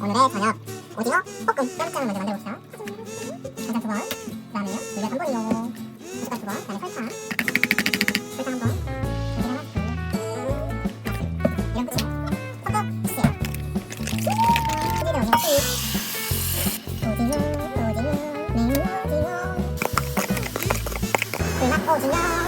오늘의 저녁 오징어 볶음 짬짜를 먼저 만들어봅시다. 간장 2번, 그 다음에요 물엿 1번이요. 숟갈 2번, 그 다음에 설탕 1번, 이런 끝이에요. 섞어 주세요. 찌개 오징어 수육, 오징어, 냉오징어, 불맛 오징어.